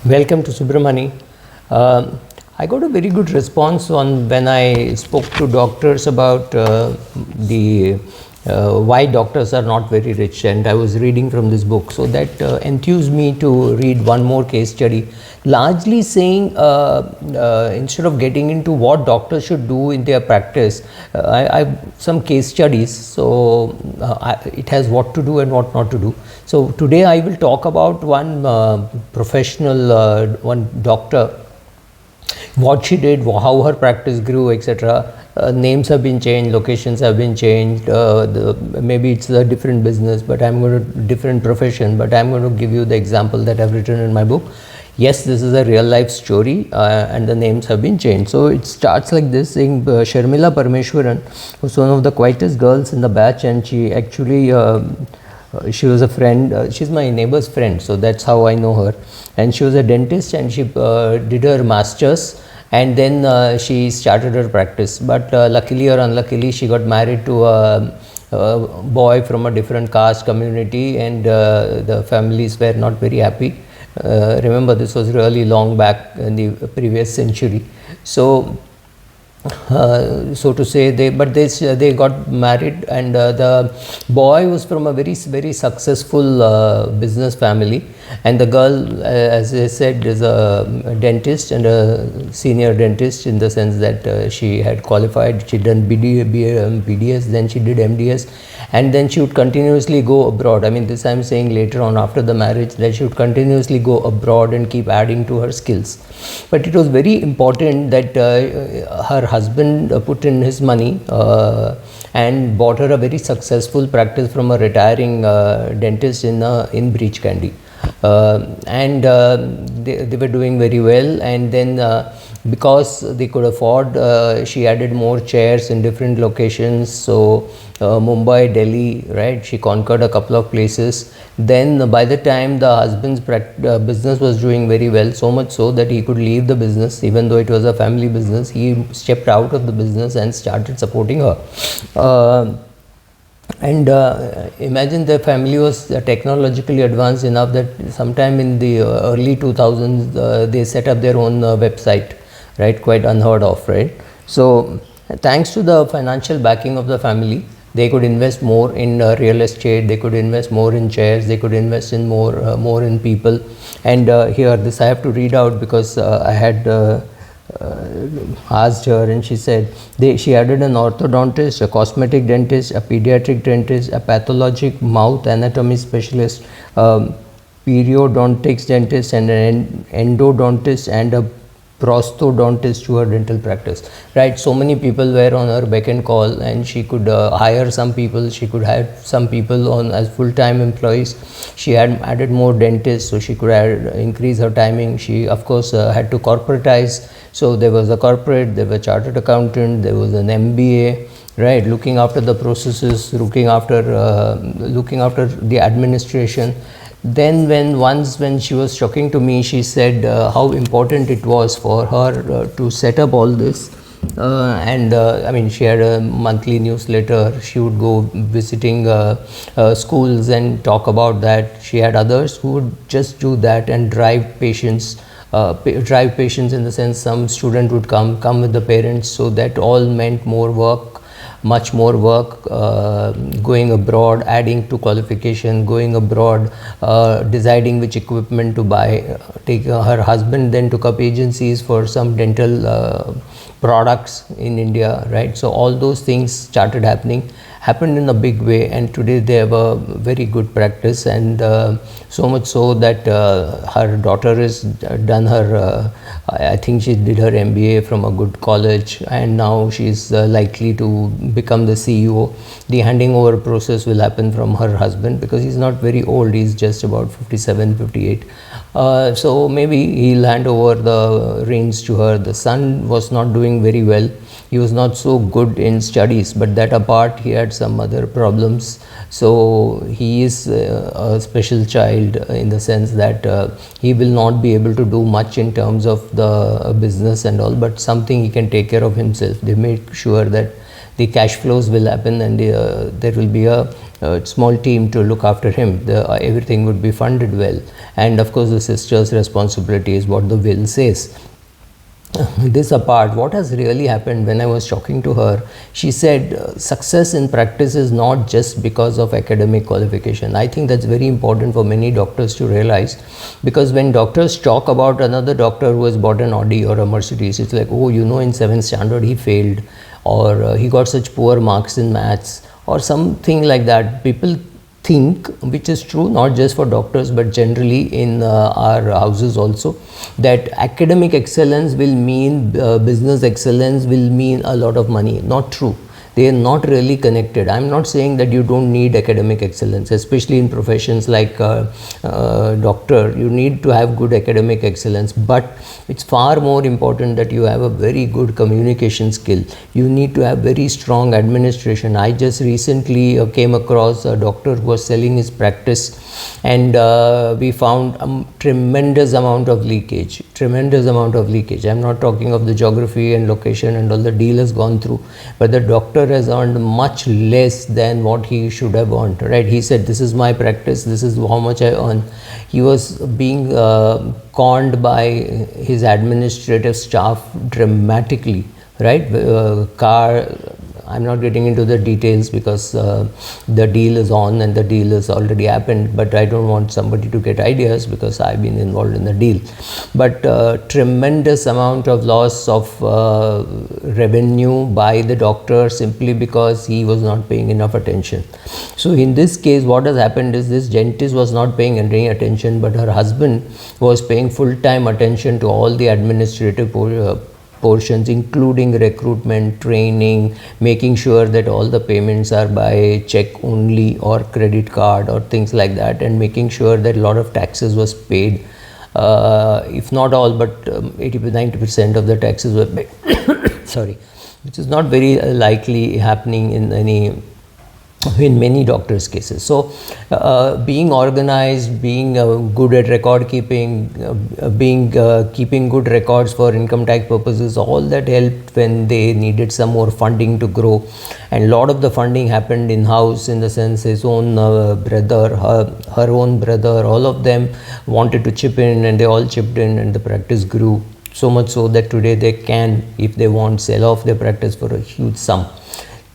Welcome to Subramani. I got a very good response on when I spoke to doctors about the why doctors are not very rich, and I was reading from this book, so that enthused me to read one more case study, largely saying instead of getting into what doctors should do in their practice, I some case studies, so it has what to do and what not to do. So today I will talk about one professional, one doctor, what she did, how her practice grew, etc. Names have been changed, locations have been changed, maybe it's a different business, but I'm going to different profession, but I'm going to give you the example that I've written in my book. Yes, this is a real life story, and the names have been changed. So it starts like this, saying Sharmila Parmeshwaran was one of the quietest girls in the batch, and she actually she was a friend, she's my neighbor's friend, so that's how I know her. And she was a dentist, and she did her masters, and then she started her practice. But luckily or unluckily, she got married to a boy from a different caste community, and the families were not very happy. Remember, this was really long back in the previous century. So so to say, they got married, and the boy was from a very successful business family, and the girl, as I said, is a dentist and a senior dentist, in the sense that she had qualified. She done BDS, then she did MDS, and then she would continuously go abroad. I mean, this I'm saying later on after the marriage, that she would continuously go abroad and keep adding to her skills. But it was very important that her husband put in his money and bought her a very successful practice from a retiring dentist in Breach Candy. They were doing very well, and then because they could afford, she added more chairs in different locations. So Mumbai, Delhi, right, she conquered a couple of places. Then by the time the husband's business was doing very well, so much so that he could leave the business, even though it was a family business, he stepped out of the business and started supporting her. Imagine the family was technologically advanced enough that sometime in the early 2000s they set up their own website, right, quite unheard of, right. So thanks to the financial backing of the family, they could invest more in real estate, they could invest more in chairs, they could invest in more in people. And here, this I have to read out because I had asked her, and she said she added an orthodontist, a cosmetic dentist, a pediatric dentist, a pathologic mouth anatomy specialist, periodontics dentist, and an endodontist, and a prosthodontist to her dental practice, right. So many people were on her beck and call, and she could hire some people, she could have some people on as full-time employees. She had added more dentists, so she could increase her timing. She of course had to corporatize, so there was a corporate, there was a chartered accountant, there was an MBA, right, looking after the processes, looking after the administration. Then when she was talking to me, she said how important it was for her to set up all this. I mean, she had a monthly newsletter. She would go visiting schools and talk about that. She had others who would just do that and drive patients. Drive patients in the sense, some student would come with the parents, so that all meant more work, much more work, going abroad, adding to qualification, going abroad, deciding which equipment to buy. Her husband then took up agencies for some dental products in India, right. So all those things started happened in a big way, and today they have a very good practice, and so much so that her daughter has done her I think she did her MBA from a good college, and now she is likely to become the CEO. The handing over process will happen from her husband, because he's not very old, he's just about 57, 58. So maybe he'll hand over the reins to her. The son was not doing very well. He was not so good in studies, but that apart, he had some other problems. So he is a special child in the sense that he will not be able to do much in terms of the business and all, but something he can take care of himself. They make sure that the cash flows will happen, and there will be a small team to look after him. Everything would be funded well, and of course the sister's responsibility is what the will says. This apart, what has really happened, when I was talking to her, she said success in practice is not just because of academic qualification. I think that's very important for many doctors to realize, because when doctors talk about another doctor who has bought an Audi or a Mercedes, it's like, oh, you know, in 7th standard he failed, or he got such poor marks in maths, or something like that. People think, which is true not just for doctors but generally in our houses also, that academic excellence will mean business excellence, will mean a lot of money. Not true. They are not really connected. I'm not saying that you don't need academic excellence, especially in professions like doctor. You need to have good academic excellence, but it's far more important that you have a very good communication skill. You need to have very strong administration. I just recently came across a doctor who was selling his practice, and we found a tremendous amount of leakage. I'm not talking of the geography and location and all the deal has gone through, but the doctor has earned much less than what he should have earned, right? He said, this is my practice, this is how much I earn. He was being conned by his administrative staff dramatically, right? I'm not getting into the details because the deal is on and the deal has already happened, but I don't want somebody to get ideas because I've been involved in the deal. But tremendous amount of loss of revenue by the doctor simply because he was not paying enough attention. So in this case, what has happened is this dentist was not paying any attention, but her husband was paying full-time attention to all the administrative portions, including recruitment, training, making sure that all the payments are by check only or credit card or things like that, and making sure that a lot of taxes was paid. If not all, but 80-90% of the taxes were paid. Sorry, which is not very likely happening in many doctors' cases. So being organized, being good at record keeping, keeping good records for income tax purposes, all that helped when they needed some more funding to grow. And a lot of the funding happened in-house, in the sense his own brother, her own brother, all of them wanted to chip in, and they all chipped in, and the practice grew. So much so that today they can, if they want, sell off their practice for a huge sum.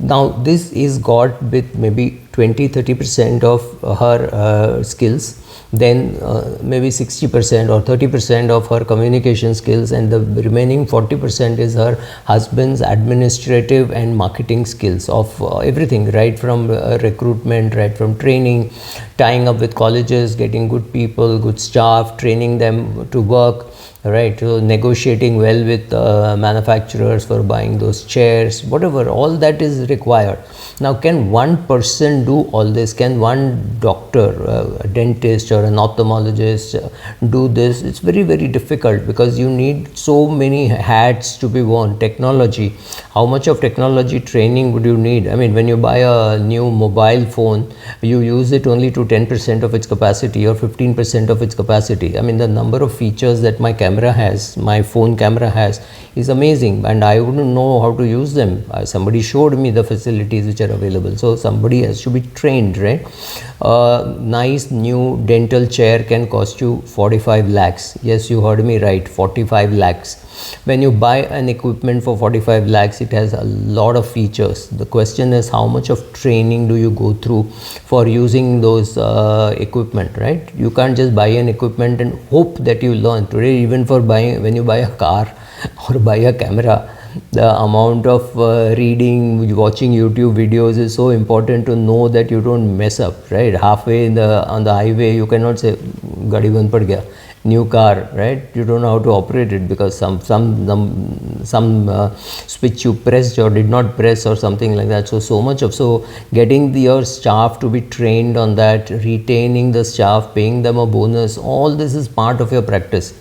Now this is got with maybe 20-30% of her skills, then maybe 60% or 30% of her communication skills, and the remaining 40% is her husband's administrative and marketing skills of everything, right from recruitment, right from training, tying up with colleges, getting good people, good staff, training them to work, right, so negotiating well with manufacturers for buying those chairs, whatever, all that is required. Now, can one person do all this? Can one doctor, a dentist or an ophthalmologist do this? It's very, very difficult, because you need so many hats to be worn. Technology, how much of technology training would you need? I mean, when you buy a new mobile phone, you use it only to 10% of its capacity or 15% of its capacity. I mean, the number of features that my phone camera has is amazing, and I wouldn't know how to use them. Somebody showed me the facilities which are available, so somebody has to be trained, right? Nice new dental chair can cost you 45 lakhs. Yes, you heard me right, 45 lakhs. When you buy an equipment for 45 lakhs, it has a lot of features. The question is, how much of training do you go through for using those equipment, right? You can't just buy an equipment and hope that you learn. Today, even for when you buy a car or buy a camera, the amount of reading, watching YouTube videos is so important to know that you don't mess up, right? Halfway on the highway, you cannot say, "Gadi band pad gaya." New car, right? You don't know how to operate it because some switch you pressed or did not press or something like that. So much of getting your staff to be trained on that, retaining the staff, paying them a bonus, all this is part of your practice.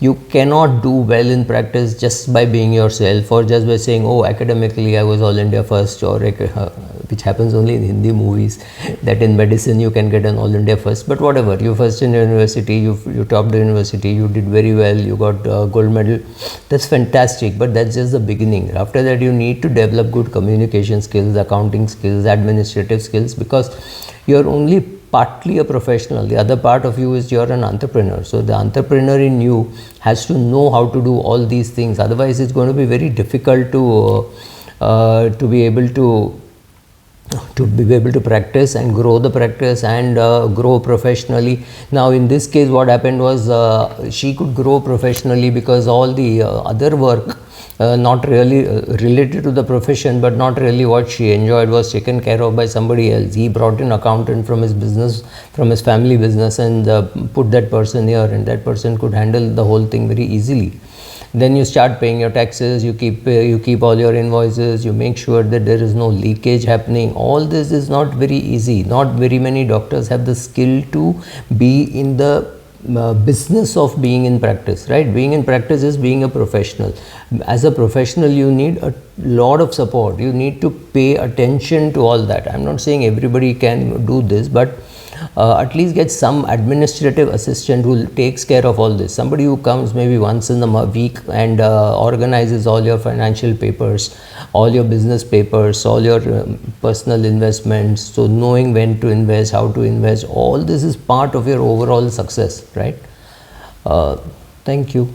You cannot do well in practice just by being yourself, or just by saying, oh, academically I was all India first, or which happens only in Hindi movies, that in medicine you can get an all India first. But whatever, you first in university, you topped the university, you did very well, you got gold medal. That's fantastic, but that's just the beginning. After that, you need to develop good communication skills, accounting skills, administrative skills, because you're only partly a professional. The other part of you is you're an entrepreneur. So the entrepreneur in you has to know how to do all these things. Otherwise, it's going to be very difficult to be able to practice and grow the practice and grow professionally. Now in this case, what happened was she could grow professionally because all the other work, not really related to the profession, but not really what she enjoyed, was taken care of by somebody else. He brought in accountant from his business, from his family business, and put that person here, and that person could handle the whole thing very easily. Then you start paying your taxes, you keep all your invoices, you make sure that there is no leakage happening. All this is not very easy. Not very many doctors have the skill to be in the business of being in practice, right? Being in practice is being a professional. As a professional, you need a lot of support. You need to pay attention to all that. I'm not saying everybody can do this, but at least get some administrative assistant who takes care of all this. Somebody who comes maybe once in a week and organizes all your financial papers, all your business papers, all your personal investments. So knowing when to invest, how to invest, all this is part of your overall success, right? Thank you.